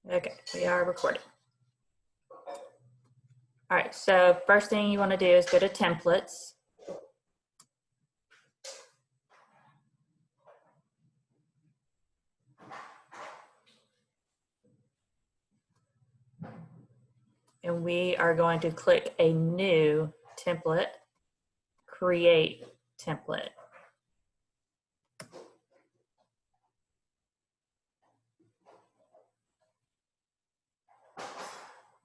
Okay, we are recording. All right, so first thing you want to do is go to templates. And we are going to click a new template, create template.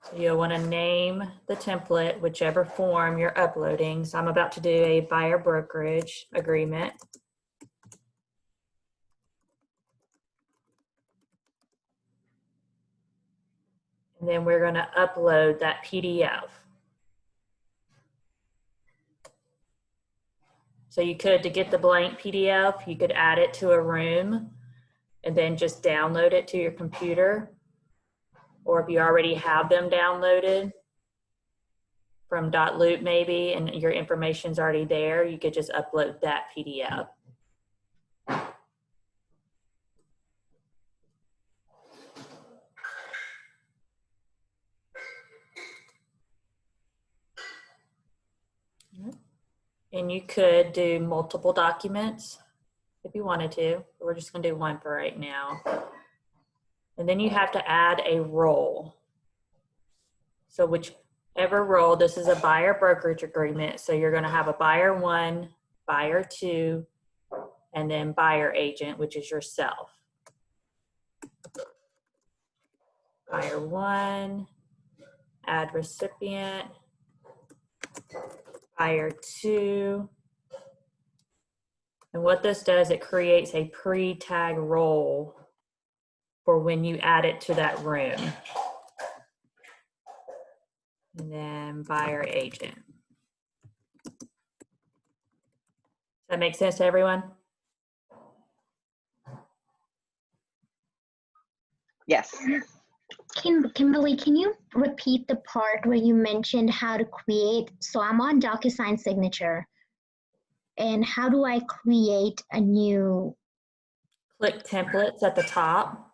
So you'll want to name the template, whichever form you're uploading. So I'm about to do a buyer brokerage agreement. And then we're going to upload that PDF. So you could, to get the blank PDF, you could add it to a room and then just download it to your computer. Or if you already have them downloaded from .loop maybe, and your information's already there, you could just upload that PDF. And you could do multiple documents if you wanted to. We're just gonna do one for right now. And then you have to add a role. So whichever role, this is a buyer brokerage agreement. So you're gonna have a buyer 1, buyer 2, and then buyer agent, which is yourself. Buyer 1, add recipient, buyer 2. And what this does, it creates a pre-tag role for when you add it to that room. And then buyer agent. Does that make sense to everyone? Yes. Kimberly, can you repeat the part where you mentioned how to create? So I'm on DocuSign signature. And how do I create a new? Click templates at the top.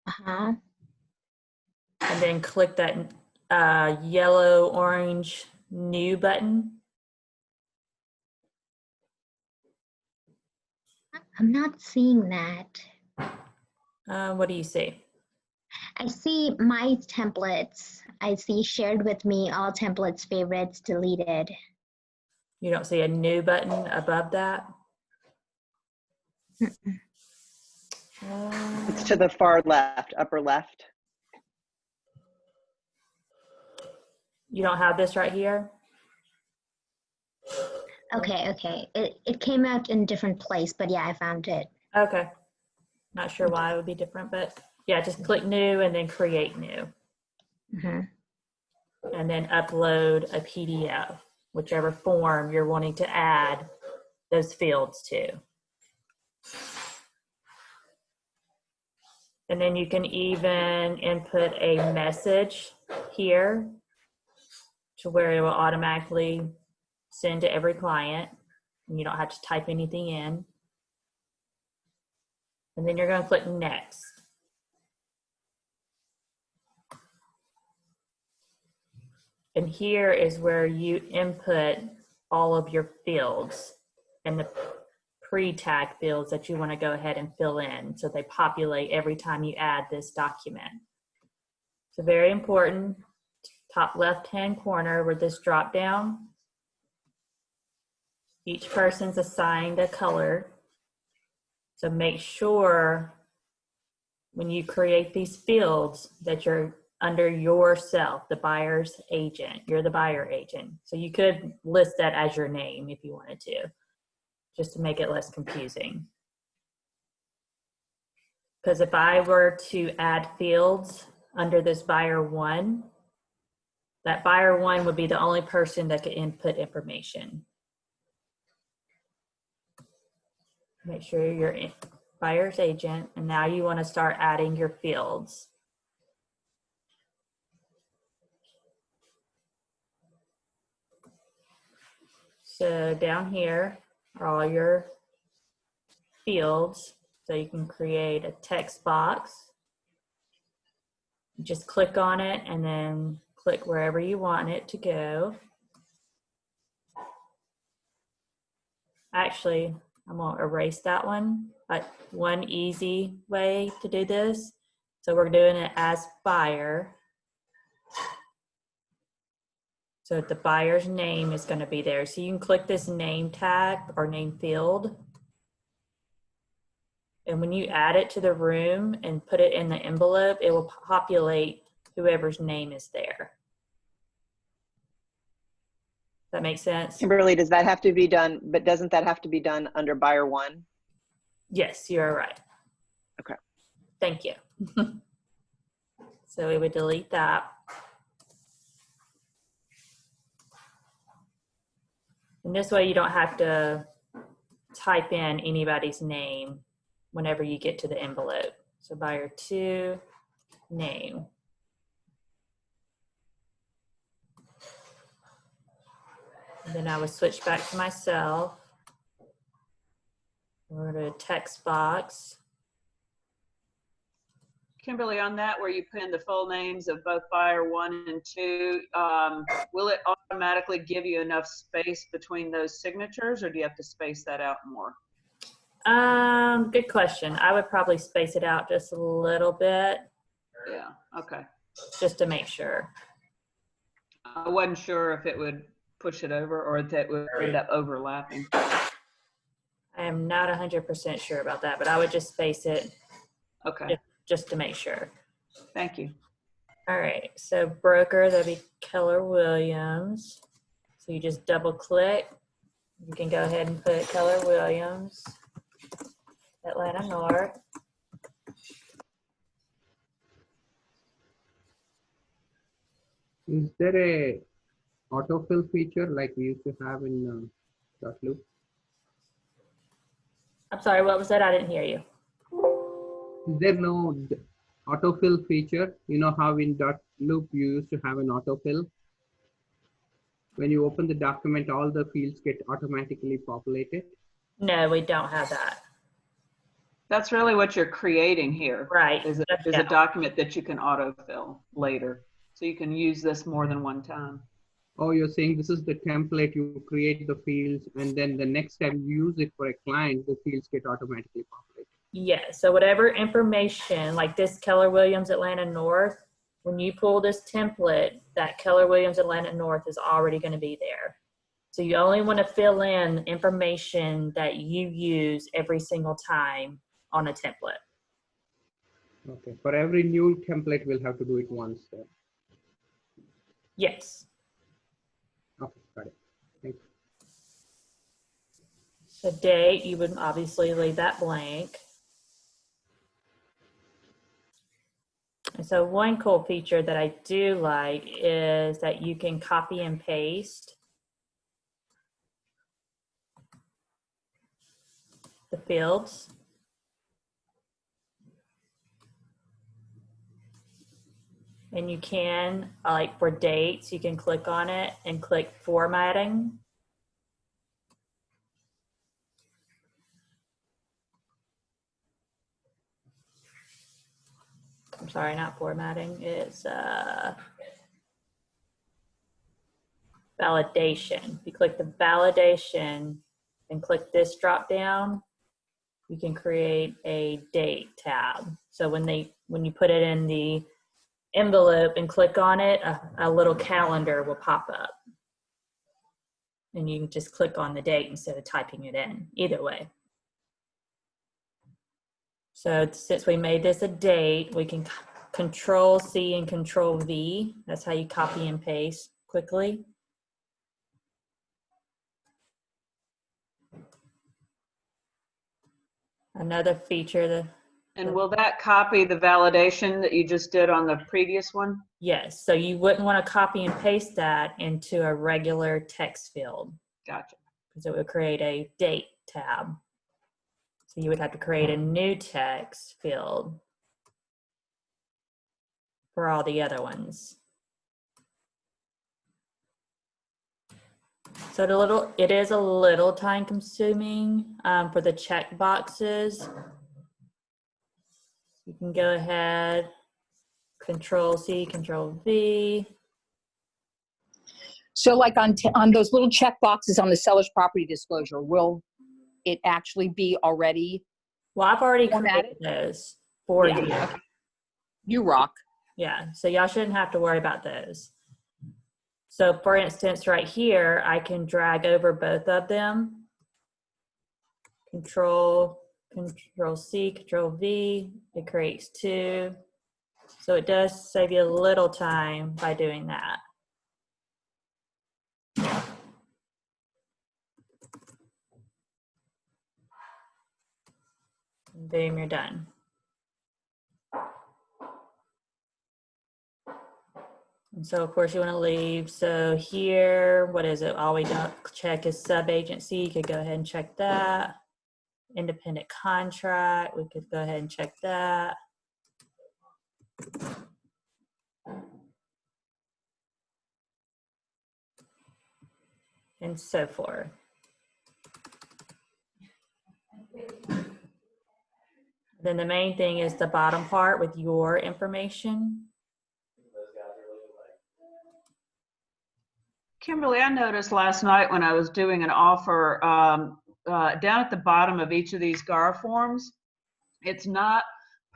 Uh-huh. And then click that yellow, orange, new button. I'm not seeing that. What do you see? I see my templates. I see shared with me, all templates, favorites, deleted. You don't see a new button above that? It's to the far left, upper left. You don't have this right here? Okay, okay. It came out in a different place, but yeah, I found it. Okay. Not sure why it would be different, but yeah, just click new and then create new. Mm-hmm. And then upload a PDF, whichever form you're wanting to add those fields to. And then you can even input a message here to where it will automatically send to every client. And you don't have to type anything in. And then you're going to click next. And here is where you input all of your fields and the pre-tag fields that you want to go ahead and fill in, so they populate every time you add this document. So very important, top left-hand corner where this drop down, each person's assigned a color. So make sure when you create these fields that you're under yourself, the buyer's agent. You're the buyer agent. So you could list that as your name if you wanted to, just to make it less confusing. Because if I were to add fields under this buyer 1, that buyer 1 would be the only person that could input information. Make sure you're in buyer's agent, and now you want to start adding your fields. So down here are all your fields. So you can create a text box. Just click on it and then click wherever you want it to go. Actually, I'm gonna erase that one, but one easy way to do this. So we're doing it as buyer. So the buyer's name is gonna be there. So you can click this name tag or name field. And when you add it to the room and put it in the envelope, it will populate whoever's name is there. Does that make sense? Kimberly, does that have to be done, but doesn't that have to be done under buyer one? Yes, you're right. Okay. Thank you. So we would delete that. And this way you don't have to type in anybody's name whenever you get to the envelope. So buyer 2, name. And then I would switch back to myself. We're going to text box. Kimberly, on that where you put in the full names of both buyer 1 and 2, will it automatically give you enough space between those signatures, or do you have to space that out more? Good question. I would probably space it out just a little bit, Yeah, okay. just to make sure. I wasn't sure if it would push it over or if it would end up overlapping. I am not 100% sure about that, but I would just space it Okay, just to make sure. thank you. All right, so broker, that'd be Keller Williams. So you just double click. You can go ahead and put Keller Williams, Atlanta North. Is there a autofill feature like we used to have in .loop? I'm sorry, what was that? I didn't hear you. Is there no autofill feature? You know how in .loop you used to have an autofill? When you open the document, all the fields get automatically populated. No, we don't have that. That's really what you're creating here. Right. Is Yeah. a document that you can autofill later. So you can use this more than one time. Oh, you're saying this is the template, you create the fields, and then the next time you use it for a client, the fields get automatically populated. Yeah, so whatever information, like this Keller Williams Atlanta North, when you pull this template, that Keller Williams Atlanta North is already going to be there. So you only want to fill in information that you use every single time on a template. Okay, for every new template, we'll have to do it once. Yes. Okay, got it. Thank you. The date, you would obviously leave that blank. And so one cool feature that I do like is that you can copy and paste the fields. And you can, like for dates, you can click on it and click formatting. I'm sorry, not formatting, it's validation. You click the validation and click this drop down, you can create a date tab. So when you put it in the envelope and click on it, a little calendar will pop up. And you can just click on the date instead of typing it in, either way. So since we made this a date, we can Control C and Control V. That's how you copy and paste quickly. Another feature, And will that copy the validation that you just did on the previous one? yes, so you wouldn't want to copy and paste that into a regular text field Gotcha. because it would create a date tab. So you would have to create a new text field for all the other ones. So it is a little time consuming for the check boxes. You can go ahead, Control C, Control V. So like on those little check boxes on the seller's property disclosure, will it actually be already? Well, I've already Formatted? created those for Yeah, you. okay. You rock. Yeah, so y'all shouldn't have to worry about those. So for instance, right here, I can drag over both of them. Control C, Control V, it creates two. So it does save you a little time by doing that. And boom, you're done. And so of course you want to leave. So here, what is it? All we don't check is sub-agency. You could go ahead and check that. Independent contract, we could go ahead and check that. And so forth. Then the main thing is the bottom part with your information. Kimberly, I noticed last night when I was doing an offer, down at the bottom of each of these GAR forms, it's not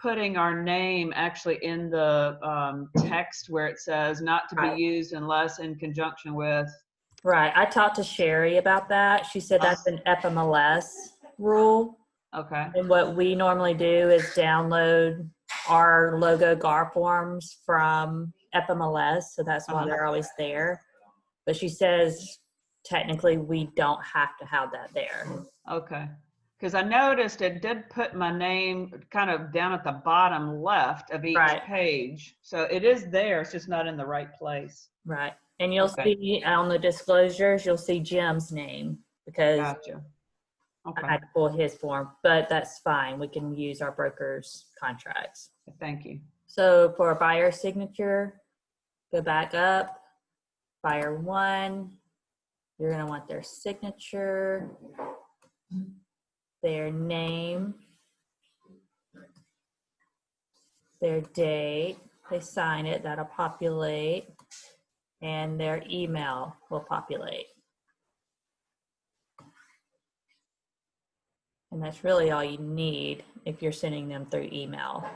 putting our name actually in the text where it says not to be used unless in conjunction with. Right, I talked to Sherry about that. She said that's an FMLS rule. Okay. And what we normally do is download our logo GAR forms from FMLS, so that's why they're always there. But she says technically we don't have to have that there. Okay. Because I noticed it did put my name kind of down at the bottom left of each Right. page. So it is there, it's just not in the right place. Right, and you'll Okay. see on the disclosures, you'll see Jim's name because Gotcha. Okay, I had to pull his form, but that's fine. We can use our broker's contracts. thank you. So for a buyer signature, go back up, buyer one, you're gonna want their signature, their name, their date, they sign it, that'll populate, and their email will populate. And that's really all you need if you're sending them through email.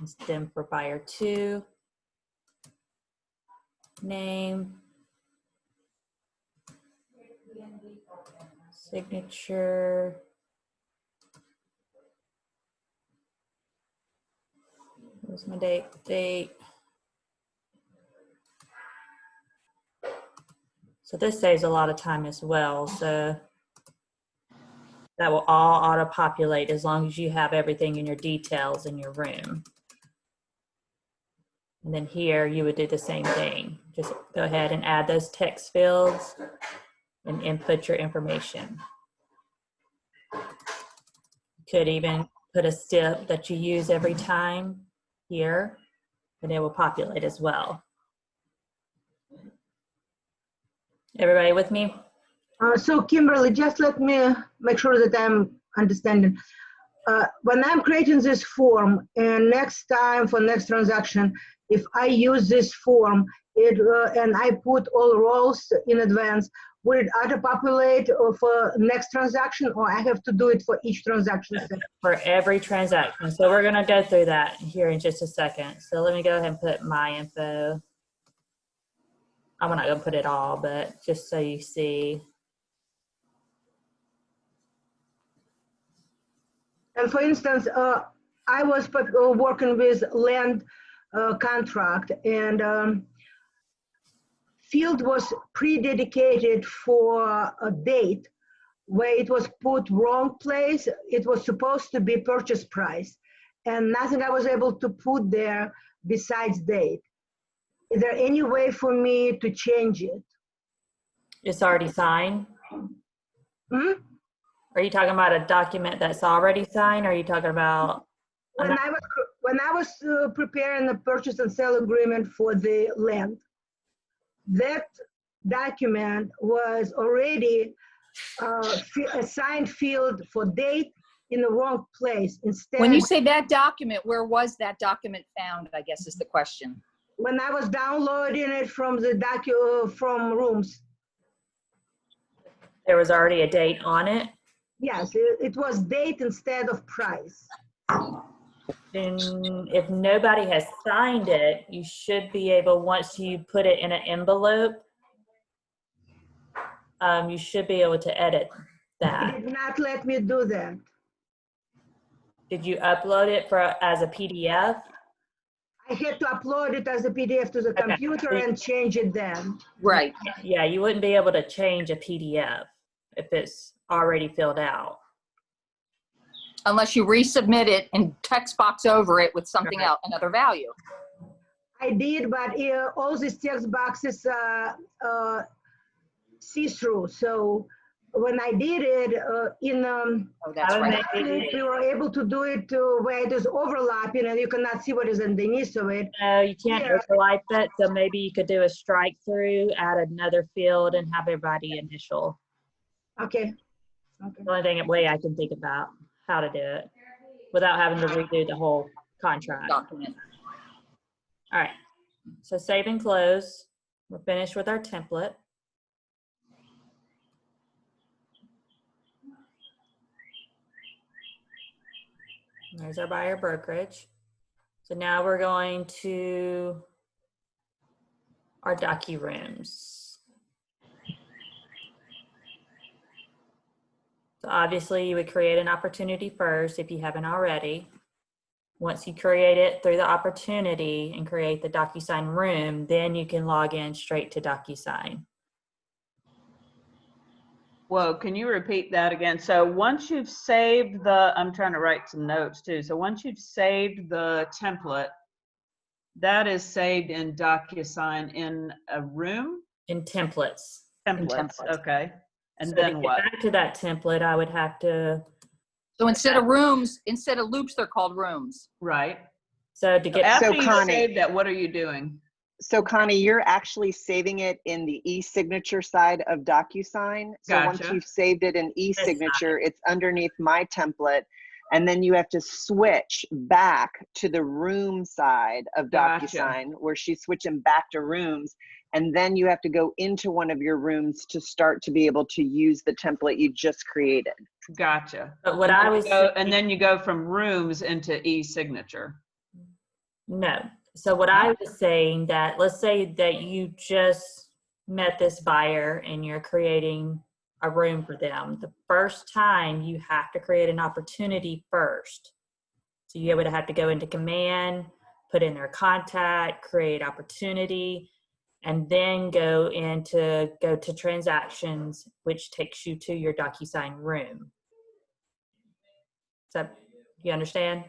And then for buyer two, name, signature, where's my date. So this saves a lot of time as well. So that will all auto-populate as long as you have everything in your details in your room. And then here you would do the same thing. Just go ahead and add those text fields and input your information. You could even put a step that you use every time here, and it will populate as well. Everybody with me? So Kimberly, just let me make sure that I'm understanding. When I'm creating this form and next time for next transaction, if I use this form and I put all rows in advance, will it auto-populate for next transaction, or I have to do it for each transaction? For every transaction. So we're gonna go through that here in just a second. So let me go ahead and put my info. I'm not gonna put it all, but just so you see. And for instance, I was working with land contract, and field was pre-dedicated for a date where it was put wrong place. It was supposed to be purchase price, and nothing I was able to put there besides date. Is there any way for me to change it? It's already signed. Hmm? Are you talking about a document that's already signed? Or are you talking about? When I was preparing the purchase and sale agreement for the land, that document was already a signed field for date in the wrong place. Instead, When you say that document, where was that document found, I guess is the question. when I was downloading it from the from Rooms, There was already a date on it. yes, it was date instead of price. Then if nobody has signed it, you should be able, once you put it in an envelope, you should be able to edit It that. did not let me do that. Did you upload it as a PDF? I had to upload it as a PDF to the Okay. computer and change it then. Right. Yeah, you wouldn't be able to change a PDF if it's already filled out. Unless you resubmit it and text box over it with something Right. else, another value. I did, but all these text boxes see-through. So when I did it Oh, that's I would right. make we were able to do it where it is overlapping and you cannot see what is underneath of it. No, you can't Yeah. overlap it, so maybe you could do a strike through, add another field, and have everybody initial. Okay. Okay. The only way I can think about how to do it without having to redo the whole contract. Document. All right, so save and close. We're finished with our template. There's our buyer brokerage. So now we're going to our DocuRooms. So obviously you would create an opportunity first if you haven't already. Once you create it through the opportunity and create the DocuSign room, then you can log in straight to DocuSign. Whoa, can you repeat that again? So once you've saved the, I'm trying to write some notes too. So once you've saved the template, that is saved in DocuSign in a room? In templates. Templates, templates. okay. And So then to what? get back to that template, I would have to, So instead of rooms, instead of loops, they're called rooms. Right. so to get, After So, you Connie- save that, what are you doing? So Connie, you're actually saving it in the e-signature side of DocuSign. So once Gotcha. you've saved it in e-signature, it's underneath my template. And then you have to switch back to the room side of Gotcha. DocuSign where she's switching back to rooms. And then you have to go into one of your rooms to start to be able to use the template you just created. Gotcha. but what And I then you was go- and then you go from rooms into e-signature. No. So what I was saying that, let's say that you just met this buyer and you're creating a room for them. The first time you have to create an opportunity first. So you would have to go into command, put in their contact, create opportunity, and then go to transactions, which takes you to your DocuSign room. So you understand?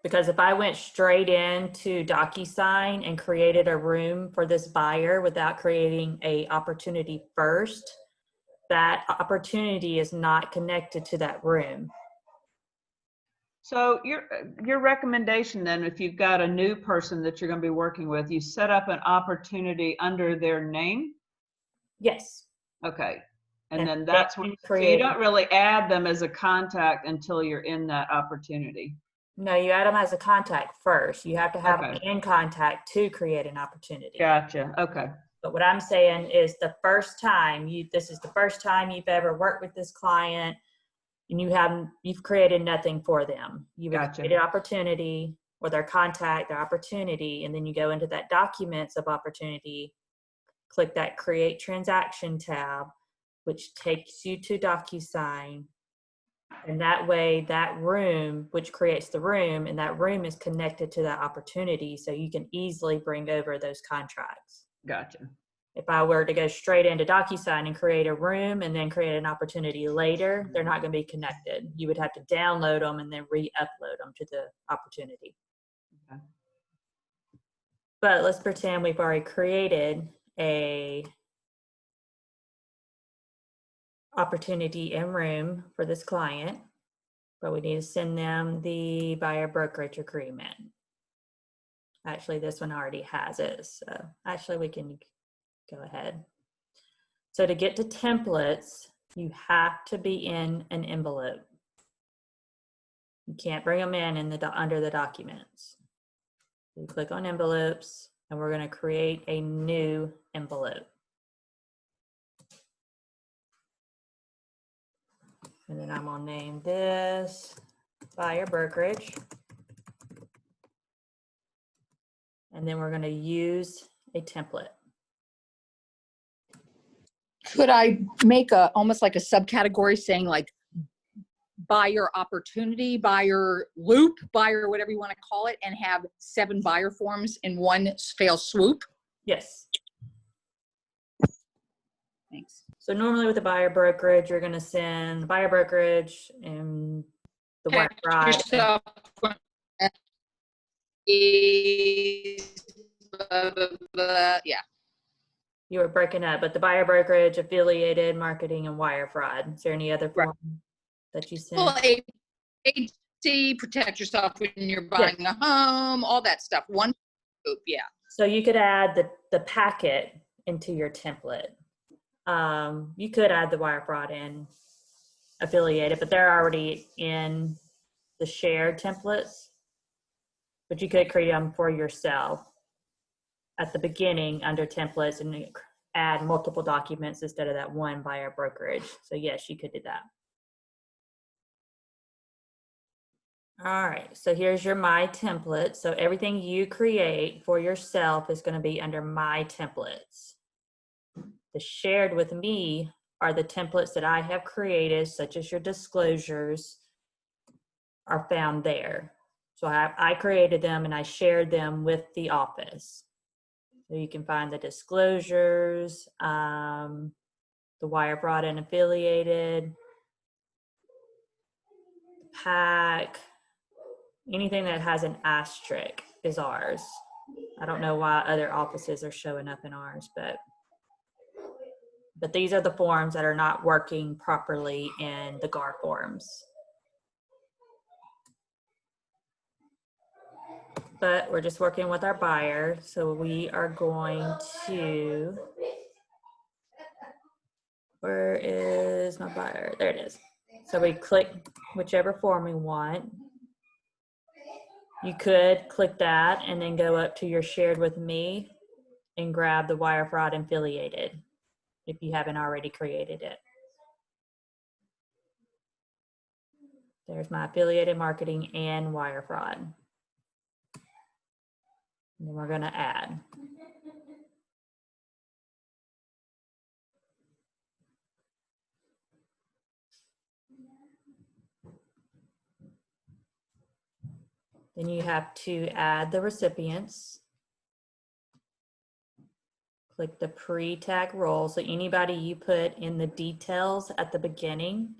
Because if I went straight into DocuSign and created a room for this buyer without creating a opportunity first, that opportunity is not connected to that room. So your recommendation then, if you've got a new person that you're going to be working with, you set up an opportunity under their name? Yes. Okay. And And then that's what, then so you don't really add them as a contact until you're in that opportunity. No, you add them as a contact first. You have to have them Okay. in contact to create an opportunity. Gotcha. Okay. But what I'm saying is this is the first time you've ever worked with this client and you've created nothing for them. You would Gotcha. create an opportunity or their contact, their opportunity, and then you go into that documents of opportunity, click that create transaction tab, which takes you to DocuSign. And that way, that room, which creates the room, and that room is connected to that opportunity, so you can easily bring over those contracts. Gotcha. If I were to go straight into DocuSign and create a room and then create an opportunity later, they're not going to be connected. You would have to download them and then re-upload them to the opportunity. Okay. But let's pretend we've already created a opportunity in room for this client, but we need to send them the buyer brokerage agreement. Actually, this one already has it, so actually we can go ahead. So to get to templates, you have to be in an envelope. You can't bring them in the under the documents. You click on envelopes, and we're going to create a new envelope. And then I'm going to name this buyer brokerage. And then we're going to use a template. Could I make a, almost like a subcategory saying like buyer opportunity, buyer loop, buyer, whatever you want to call it, and have 7 buyer forms in one fell swoop? Yes. Thanks. So normally with a buyer brokerage, you're going to send buyer brokerage and the wire fraud. Yourself blah, blah, blah. Yeah. You were breaking up, but the buyer brokerage, affiliated, marketing, and wire fraud. Is there any other form that you sent? Well, agency, protect yourself when you're buying a home, all that stuff. One swoop, yeah. So you could add the packet into your template. You could add the wire fraud and affiliated, but they're already in the shared templates. But you could create them for yourself at the beginning under templates and add multiple documents instead of that one buyer brokerage. So yes, you could do that. All right, so here's your My Template. So everything you create for yourself is going to be under My Templates. The shared with me are the templates that I have created, such as your disclosures, are found there. So I created them and I shared them with the office. So you can find the disclosures, the wire fraud and affiliated, pack, anything that has an asterisk is ours. I don't know why other offices are showing up in ours, but these are the forms that are not working properly in the GAR forms. But we're just working with our buyer, so we are going to, where is my buyer? There it is. So we click whichever form we want. You could click that and then go up to your shared with me and grab the wire fraud and affiliated if you haven't already created it. There's my affiliated marketing and wire fraud. And then we're going to add. Then you have to add the recipients. Click the pre-tag role. So anybody you put in the details at the beginning,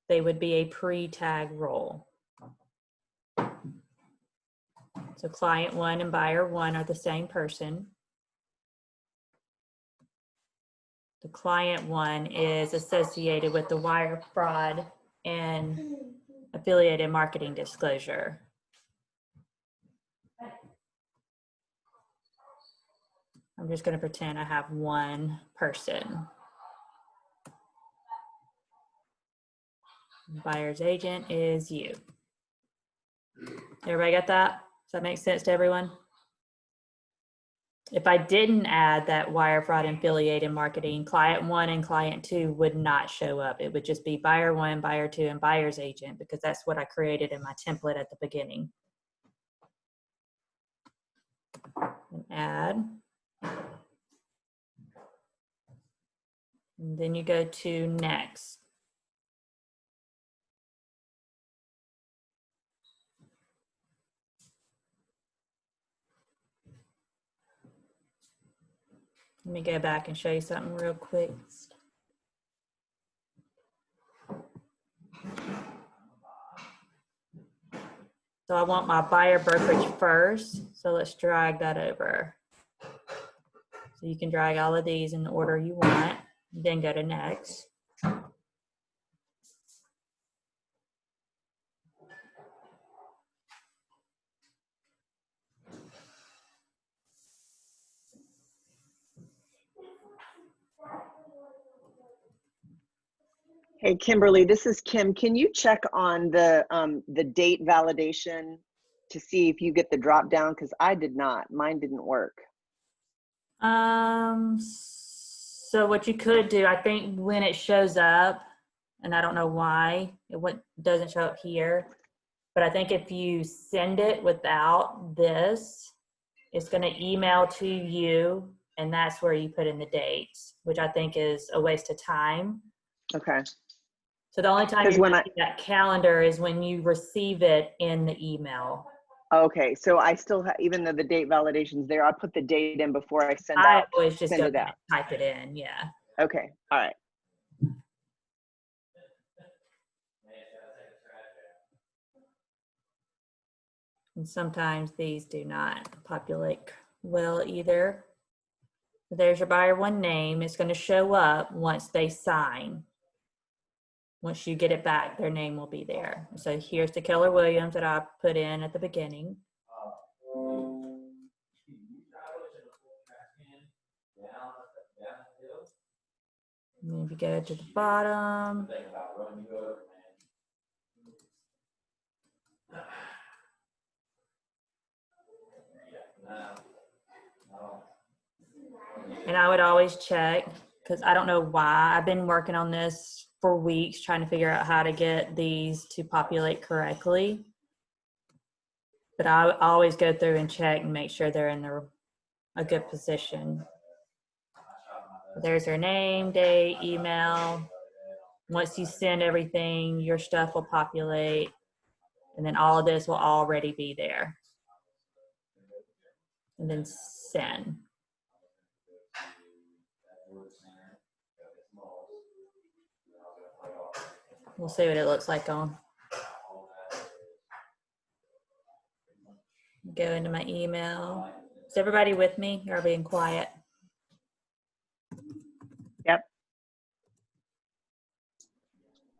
they would be a pre-tag role. So client 1 and buyer 1 are the same person. The client 1 is associated with the wire fraud and affiliated marketing disclosure. I'm just going to pretend I have one person. Buyer's agent is you. Everybody got that? Does that make sense to everyone? If I didn't add that wire fraud and affiliated marketing, client 1 and client 2 would not show up. It would just be buyer 1, buyer 2, and buyer's agent, because that's what I created in my template at the beginning. And add. And then you go to next. Let me go back and show you something real quick. So I want my buyer brokerage first. So let's drag that over. So you can drag all of these in the order you want, then go to next. Hey, Kimberly, this is Kim. Can you check on the date validation to see if you get the drop down? Because I did not. Mine didn't work. So what you could do, I think when it shows up, and I don't know why doesn't show up here, but I think if you send it without this, it's going to email to you, and that's where you put in the dates, which I think is a waste of time. Okay. So the only time you're when going to see that calendar is when you receive it in the email. Okay, so I still have, even though the date validation's there, I put the date in before I I always just send go it out. and type it in, yeah. Okay, all right. And sometimes these do not populate well either. There's your buyer one name. It's going to show up once they sign. Once you get it back, their name will be there. So here's the Keller Williams that I put in at the beginning. And then if you go to the bottom, and I would always check, because I don't know why. I've been working on this for weeks trying to figure out how to get these to populate correctly. But I always go through and check and make sure they're in a good position. There's their name, date, email. Once you send everything, your stuff will populate, and then all of this will already be there. And then send. We'll see what it looks like on. Go into my email. Is everybody with me? You're being quiet. Yep.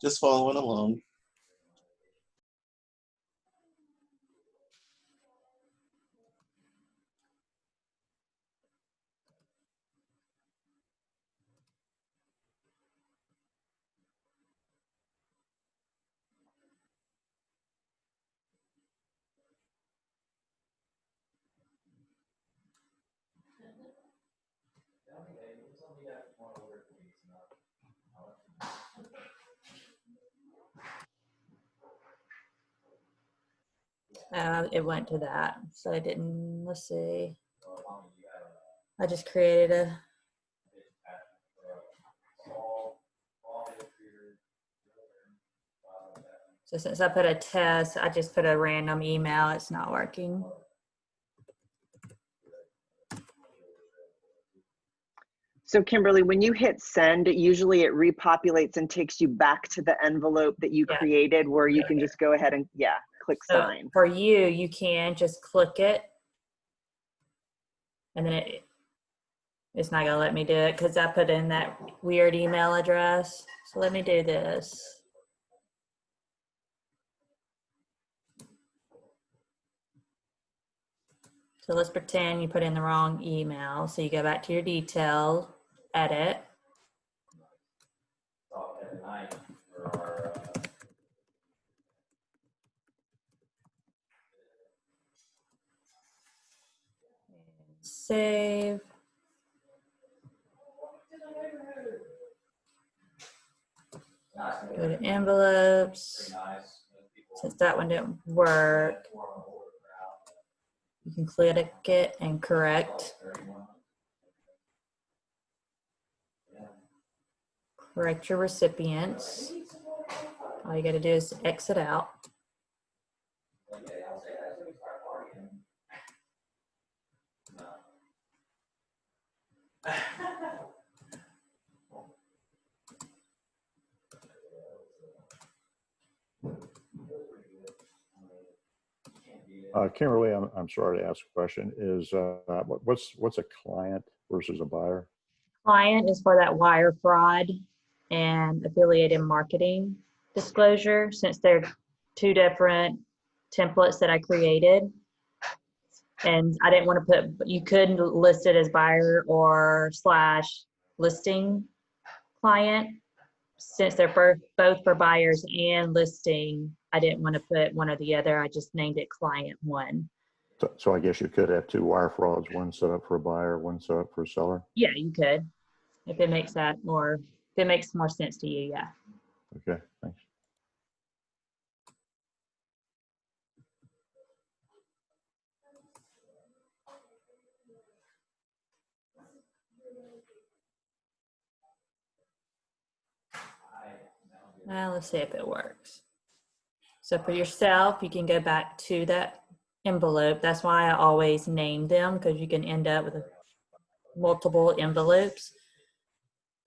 Just following along. It went to that, so I didn't, let's see. I just created a, so since I put a test, I just put a random email. It's not working. So Kimberly, when you hit send, usually it repopulates and takes you back to the envelope that you created, where you can just go ahead and click So sign. for you, you can just click it, and then it's not gonna let me do it because I put in that weird email address. So let me do this. So let's pretend you put in the wrong email. So you go back to your detail, edit. Save. Go to envelopes. Since that one didn't work, you can click it and correct. Correct your recipients. All you got to do is exit out. Kimberly, I'm sorry to ask a question. Is what's a client versus a buyer? Client is for that wire fraud and affiliated marketing disclosure, since they're two different templates that I created. And I didn't want to put, you could list it as buyer or / listing client. since they're both for buyers and listing, I didn't want to put one or the other. I just named it client 1. So I guess you could have 2 wire frauds, one set up for a buyer, one set up for a seller. Yeah, you could, if it makes more sense to you. Yeah. Okay, thanks. Now let's see if it works. So for yourself, you can go back to that envelope. That's why I always name them, because you can end up with multiple envelopes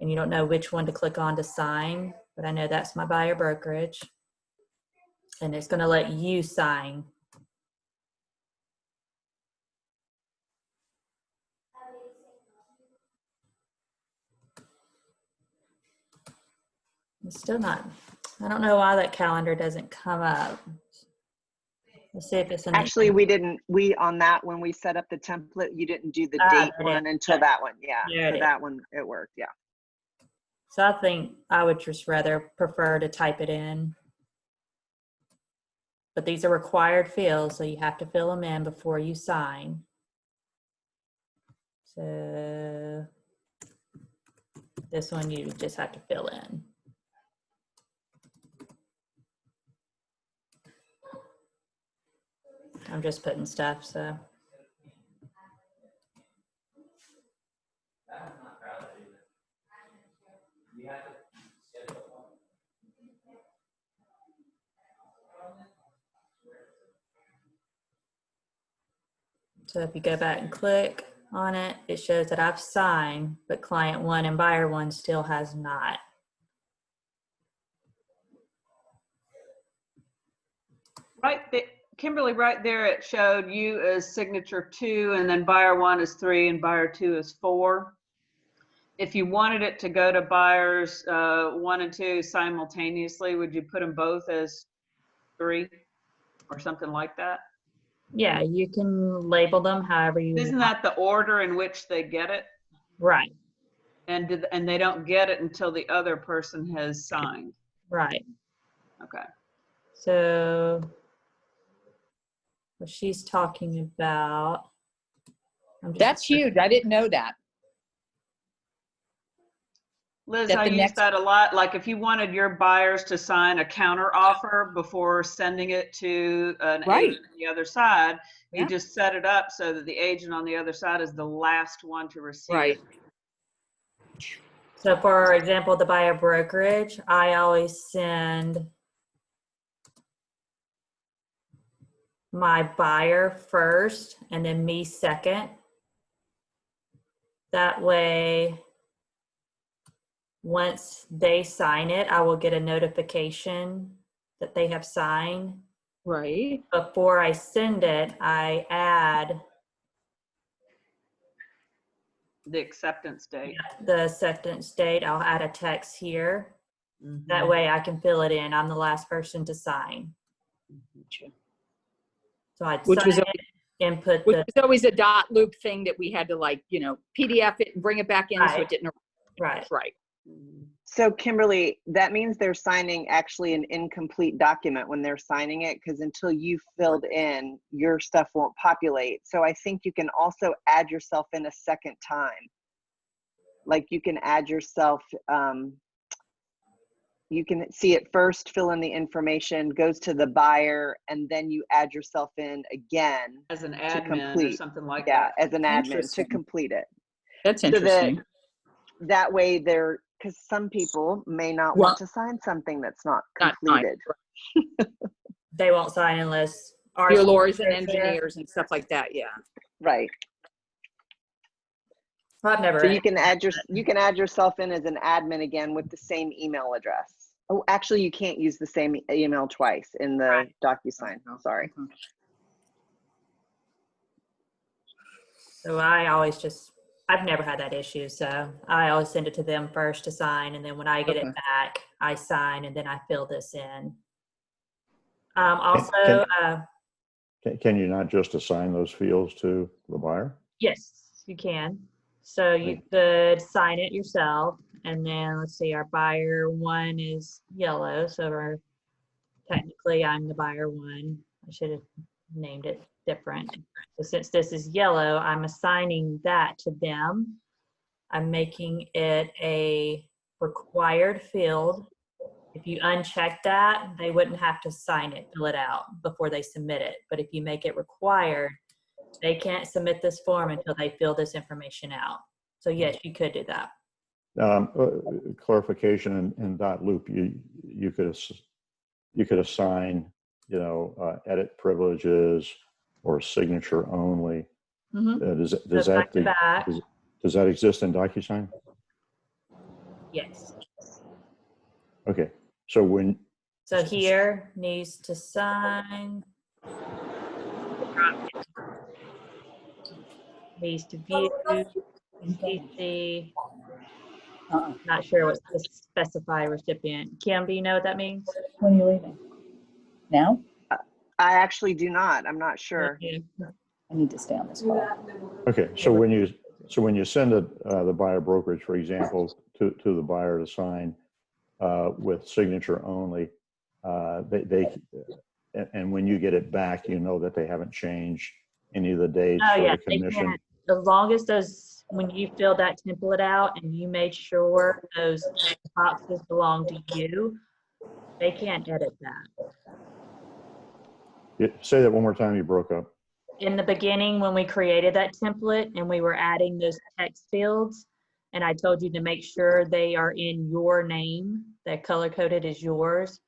and you don't know which one to click on to sign. But I know that's my buyer brokerage, and it's going to let you sign. It's still not, I don't know why that calendar doesn't come up. Let's see if it's in Actually, on that, when we set up the template, you didn't do the date one until that one. Yeah. So that one, it worked. Yeah. So I think I would just rather prefer to type it in. But these are required fields, so you have to fill them in before you sign. So this one you just have to fill in. I'm just putting stuff, so. So if you go back and click on it, it shows that I've signed, but client 1 and buyer 1 still has not. Right there, Kimberly, right there, it showed you as signature 2, and then buyer 1 is 3, and buyer 2 is 4. If you wanted it to go to buyers 1 and 2 simultaneously, would you put them both as 3 or something like that? Yeah, you can label them however you Isn't want. that the order in which they get it? Right. And they don't get it until the other person has signed. Right. Okay. So what she's talking about. That's huge. I didn't know that. Liz, That I the use next- that a lot. Like if you wanted your buyers to sign a counter offer before sending it to an agent on the other side, you just set it up so that the agent on the other side is the last one to receive it. So for example, the buyer brokerage, I always send my buyer first and then me second. That way, once they sign it, I will get a notification that they have signed. Right. Before I send it, I add the acceptance date. The acceptance date. I'll add a text here. That way I can fill it in. I'm the last person to sign. So I'd sign it, input which was always a dot loop thing that we had to, like, you know, PDF it and bring it back in so it didn't. Right. So Kimberly, that means they're signing actually an incomplete document when they're signing it, because until you filled in, your stuff won't populate. So I think you can also add yourself in a second time. Like you can add yourself, you can see it first, fill in the information, goes to the buyer, and then you add yourself in again as an admin or something like that. that. As an admin to complete it. That's interesting. So that way because some people may not want to sign something that's not completed. They won't sign unless your lawyers and engineers and stuff like that. Yeah. Right. I've never. So you can add yourself in as an admin again with the same email address. Oh, actually, you can't use the same email twice in the DocuSign. Sorry. So I've never had that issue. So I always send it to them first to sign. And then when I get it back, I sign and then I fill this in. Can you not just assign those fields to the buyer? Yes, you can. So you could sign it yourself, and then let's see, our buyer one is yellow, so technically I'm the buyer one. I should have named it different. So since this is yellow, I'm assigning that to them. I'm making it a required field. If you uncheck that, they wouldn't have to sign it, fill it out before they submit it. But if you make it required, they can't submit this form until they fill this information out. So yes, you could do that. Clarification in dot loop, you could assign, edit privileges or signature only. Does that exist in DocuSign? Yes. Okay, so So here needs to sign, needs to view, CC. Not sure what to specify recipient. Kim, do you know what that means? When are you leaving? Now? I actually do not. I'm not sure. I need to stay on this call. okay, so when you send the buyer brokerage, for example, to the buyer to sign with signature only, and when you get it back, you know that they haven't changed any of the dates Oh or yeah, the they commission. can't. As long as those, when you fill that template out and you made sure those boxes belong to you, they can't edit that. Say that one more time, you broke up. In the beginning, when we created that template and we were adding those text fields, and I told you to make sure they are in your name, that color coded is yours,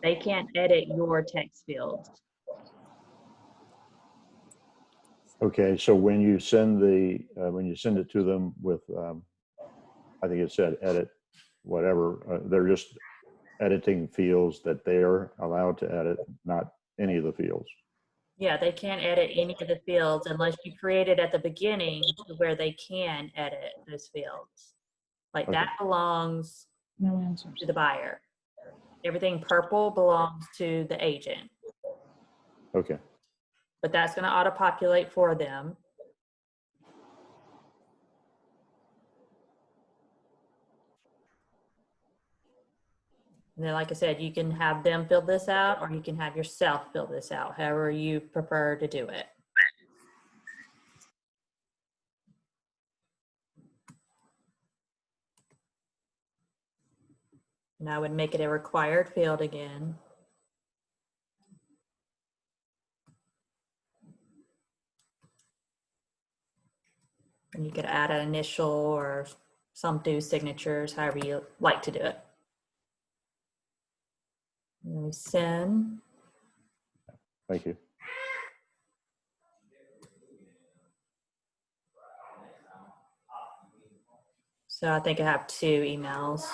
they can't edit your text fields. Okay, so when you send it to them with, I think it said edit, whatever, they're just editing fields that they're allowed to edit, not any of the fields. Yeah, they can't edit any of the fields unless you create it at the beginning to where they can edit those fields. Like Okay. that belongs No answers. to the buyer. Everything purple belongs to the agent, Okay. but that's going to auto-populate for them. And then, like I said, you can have them fill this out or you can have yourself fill this out, however you prefer to do it. And I would make it a required field again. And you could add an initial or some do signatures, however you like to do it. And then we send. Thank you. So I think I have 2 emails.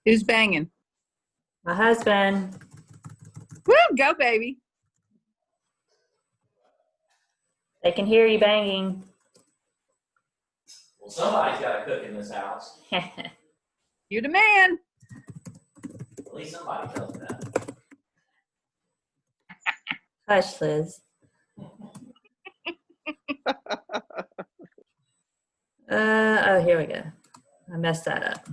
Who's banging? My husband. Woo, go baby. They can hear you banging. Well, somebody's got to cook in this house. You the man. At least somebody tells me that. Hush, Liz. Oh, here we go. I messed that up.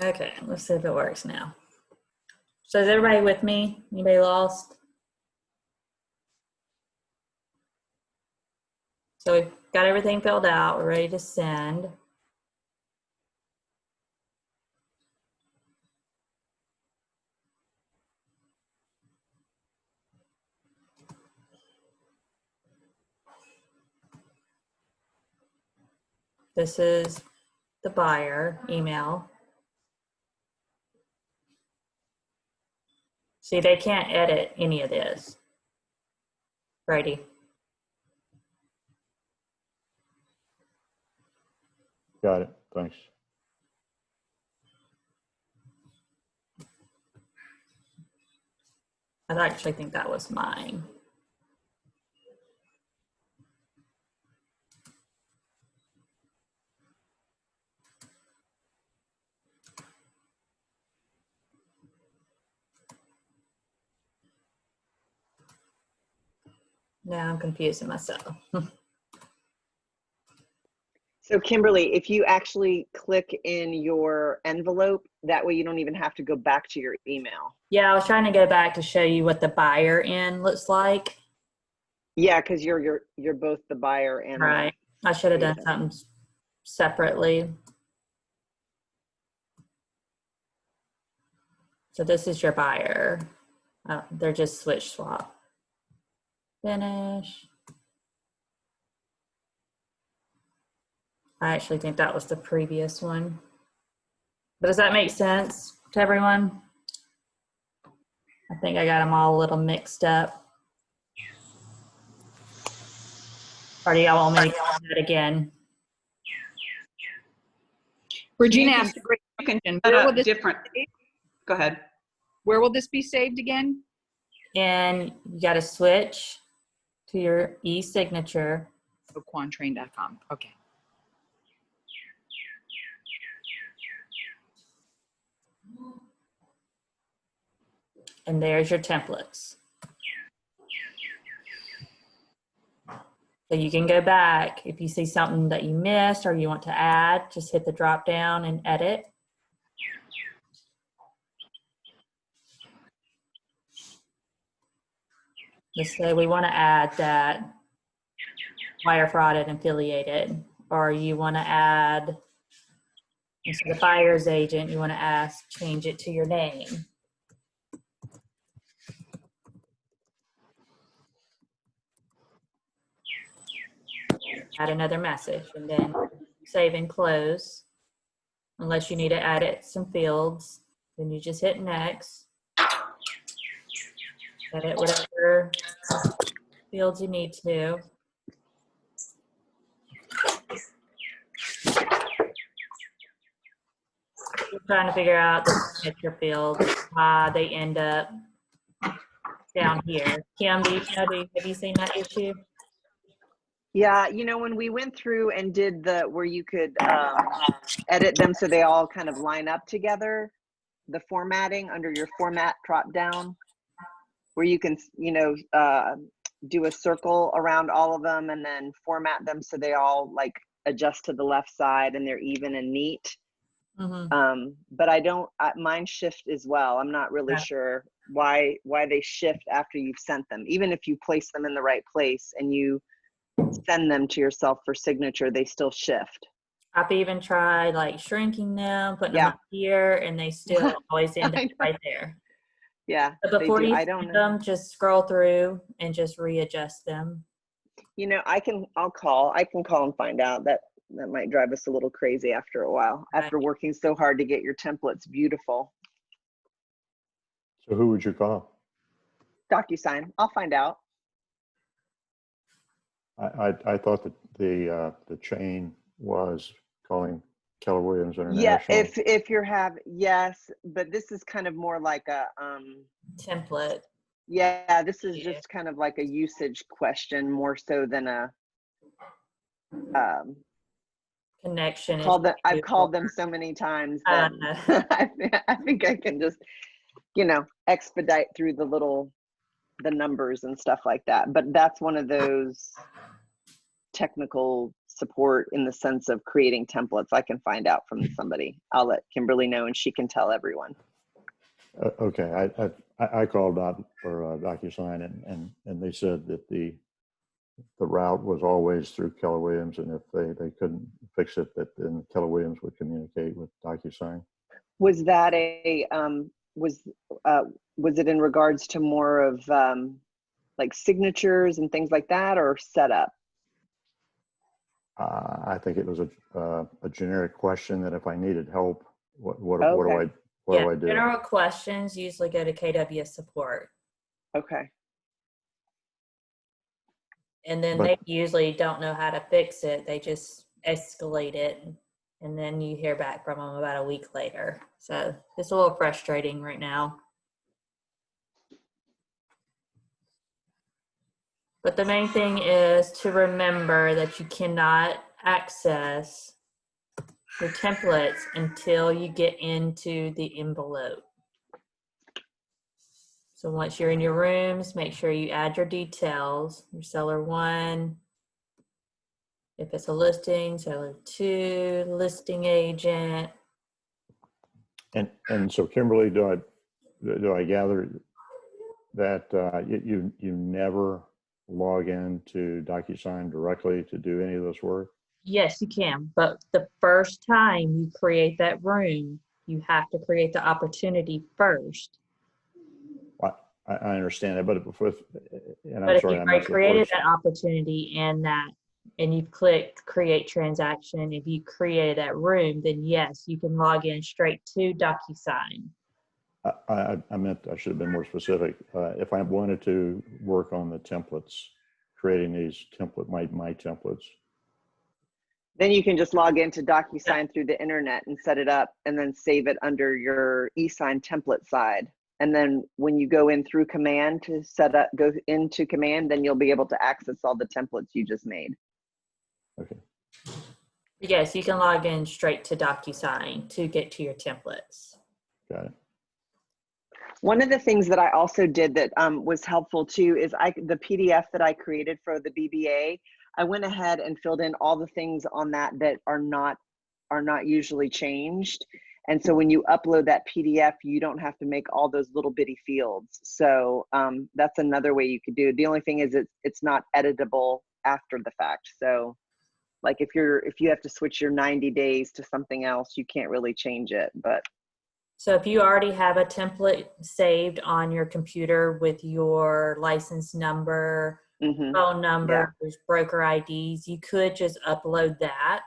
Okay, let's see if it works now. So is everybody with me? Anybody lost? So we've got everything filled out. We're ready to send. This is the buyer email. See, they can't edit any of this. Brady. Got it. Thanks. I actually think that was mine. Now I'm confusing myself. So Kimberly, if you actually click in your envelope, that way you don't even have to go back to your email. Yeah, I was trying to go back to show you what the buyer end looks like. Yeah, because you're both the buyer and Right. I should have done Yeah. something separately. So this is your buyer. Oh, they're just switch swap. Finish. I actually think that was the previous one. But does that make sense to everyone? I think I got them all a little mixed up. Or do y'all want me to do it again? Regina You can- asked a great You can question. set Where will up this different. Go ahead. Where will this be saved again? And you got to switch to your e-signature. Oh, quantrain.com. Okay. And there's your templates. So you can go back if you see something that you missed or you want to add, just hit the drop down and edit. Let's say we want to add that wire frauded and affiliated, or you want to add, instead of buyer's agent, you want to change it to your name. Add another message and then save and close. Unless you need to edit some fields, then you just hit next. Edit whatever fields you need to. We're trying to figure out the signature fields, why they end up down here. Kim, do you know, have you seen that issue? Yeah, you know, when we went through and did the where you could edit them so they all kind of line up together, the formatting under your format drop down, where you can, you know, do a circle around all of them and then format them so they all like adjust to the left side and they're even and neat. Mm-hmm. But mine shift as well. I'm not really sure why they shift after you've sent them. Even if you place them in the right place and you send them to yourself for signature, they still shift. I've even tried like shrinking them, putting them up here, and they still always end up right there. Yeah. But before you I send don't them, just scroll through and just readjust them. You know, I can call and find out. That might drive us a little crazy after a while, after working so hard to get your templates beautiful. So who would you call? DocuSign. I'll find out. I thought that the chain was calling Keller Williams International. Yeah, if you're yes, but this is kind of more like a template. Yeah, this is just kind of like a usage question more so than a connection. I've called them so many times that I think I can just, you know, expedite through the numbers and stuff like that. But that's one of those technical support in the sense of creating templates. I can find out from somebody. I'll let Kimberly know and she can tell everyone. Okay, I called out for DocuSign and they said that the route was always through Keller Williams, and if they couldn't fix it, that then Keller Williams would communicate with DocuSign. Was that was it in regards to more of like signatures and things like that, or setup? I think it was a generic question that if I needed help, what What do I do? General questions usually go to KW support. Okay. And then But- they usually don't know how to fix it. They just escalate it. And then you hear back from them about a week later. So it's a little frustrating right now. But the main thing is to remember that you cannot access your templates until you get into the envelope. So once you're in your rooms, make sure you add your details, your seller 1. If it's a listing, seller 2, listing agent. And so Kimberly, do I gather that you never log into DocuSign directly to do any of this work? Yes, you can. But the first time you create that room, you have to create the opportunity first. I understand that, but and But I'm if sorry, you've I already missed the created first. that opportunity and you've clicked create transaction, if you created that room, then yes, you can log in straight to DocuSign. I meant I should have been more specific. If I wanted to work on the templates, creating these my templates. Then you can just log into DocuSign through the internet and set it up and then save it under your eSign template side. And then when you go in through command to go into command, then you'll be able to access all the templates you just made. Okay. Yes, you can log in straight to DocuSign to get to your templates. Got it. One of the things that I also did that was helpful too is the PDF that I created for the BBA, I went ahead and filled in all the things on that are not usually changed. And so when you upload that PDF, you don't have to make all those little bitty fields. So that's another way you could do it. The only thing is it's not editable after the fact. So like if you have to switch your 90 days to something else, you can't really change it. But So if you already have a template saved on your computer with your license number, phone numbers, broker IDs, you could just upload that.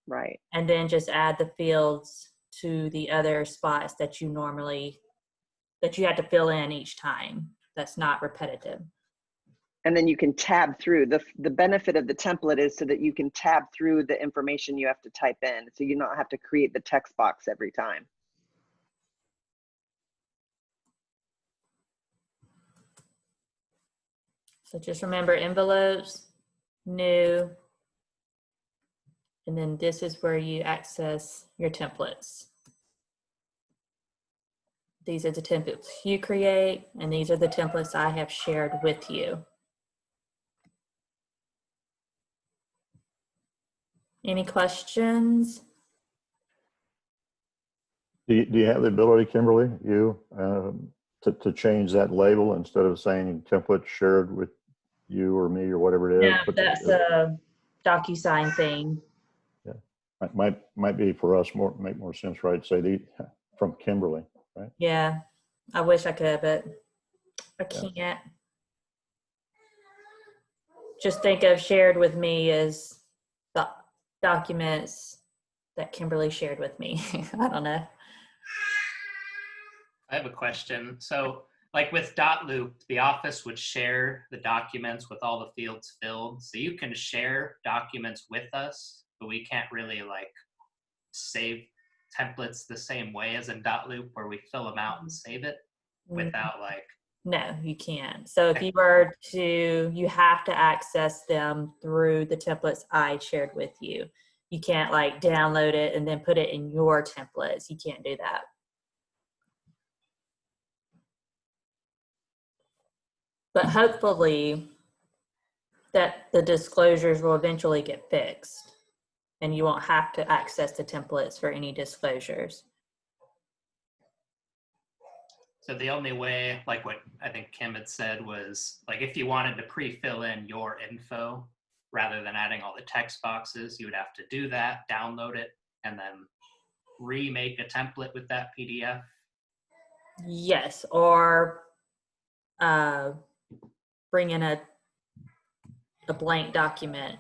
Right. And then just add the fields to the other spots that you have to fill in each time. That's not repetitive. And then you can tab through. The benefit of the template is so that you can tab through the information you have to type in. So you don't have to create the text box every time. So just remember envelopes, new, and then this is where you access your templates. These are the templates you create, and these are the templates I have shared with you. Any questions? Do you have the ability, Kimberly, to change that label instead of saying template shared with you or me or whatever it is? No, that's a DocuSign thing. Yeah, might be for us make more sense, right? Say from Kimberly, right? Yeah, I wish I could, but I can't. Just think of shared with me as the documents that Kimberly shared with me. I don't know. I have a question. So like with .loop, the office would share the documents with all the fields filled. So you can share documents with us, but we can't really like save templates the same way as in .loop where we fill them out and save it without like. No, you can't. So if you were to, you have to access them through the templates I shared with you. You can't like download it and then put it in your templates. You can't do that. But hopefully that the disclosures will eventually get fixed and you won't have to access the templates for any disclosures. So the only way, like what I think Kim had said was, like if you wanted to pre-fill in your info rather than adding all the text boxes, you would have to do that, download it, and then remake a template with that PDF. Yes, or bring in a blank document.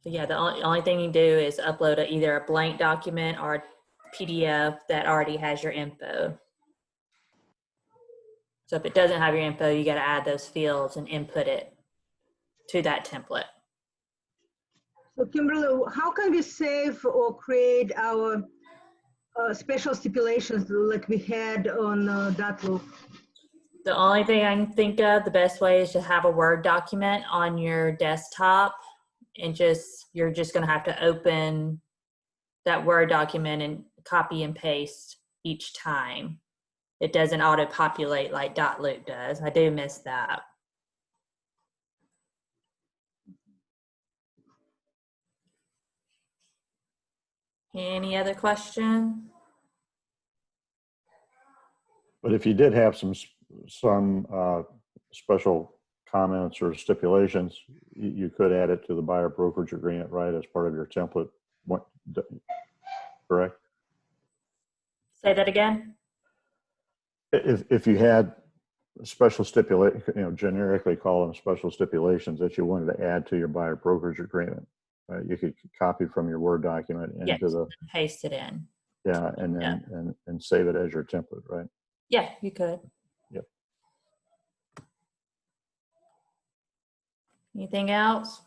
So yeah, the only thing you do is upload either a blank document or a PDF that already has your info. So if it doesn't have your info, you got to add those fields and input it to that template. So Kimberly, how can we save or create our special stipulations like we had on .loop? The only thing I can think of, the best way is to have a Word document on your desktop, and you're just going to have to open that Word document and copy and paste each time. It doesn't auto-populate like .loop does. I do miss that. Any other question? But if you did have some special comments or stipulations, you could add it to the buyer brokerage agreement, right, as part of your template. Correct? Say that again. If you had special generically call them special stipulations that you wanted to add to your buyer brokerage agreement, you could copy from your Word document into the paste it in. Yeah, and then and save it as your template, right? Yeah, you could. Yep. Anything else?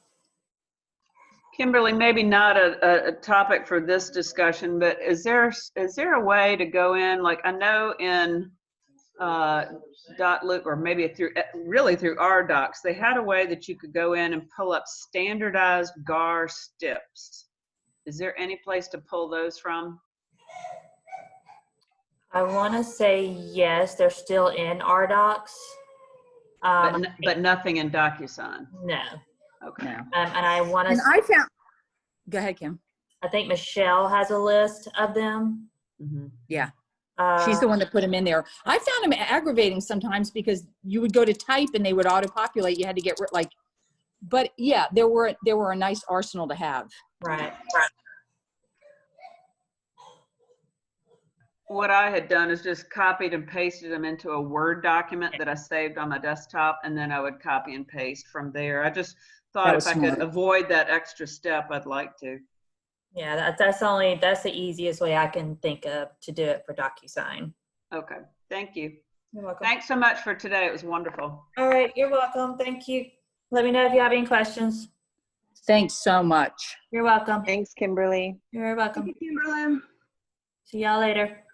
Kimberly, maybe not a topic for this discussion, but is there a way to go in, like I know in .loop, or maybe through our docs, they had a way that you could go in and pull up standardized GAR stips. Is there any place to pull those from? I want to say yes, they're still in our docs. But nothing in DocuSign. No. Okay. No. And I want to. And I found. Go ahead, Kim. I think Michelle has a list of them. Mm-hmm. Yeah. She's the one that put them in there. I found them aggravating sometimes because you would go to type and they would auto-populate. You had to get but yeah, there were a nice arsenal to have. Right. What I had done is just copied and pasted them into a Word document that I saved on my desktop, and then I would copy and paste from there. I just thought if I could avoid that extra step, I'd like to. Yeah, that's the easiest way I can think of to do it for DocuSign. Okay, thank you. You're welcome. Thanks so much for today. It was wonderful. All right, you're welcome. Thank you. Let me know if you have any questions. Thanks so much. You're welcome. Thanks, Kimberly. You're welcome. Thank you, Kimberly. See y'all later.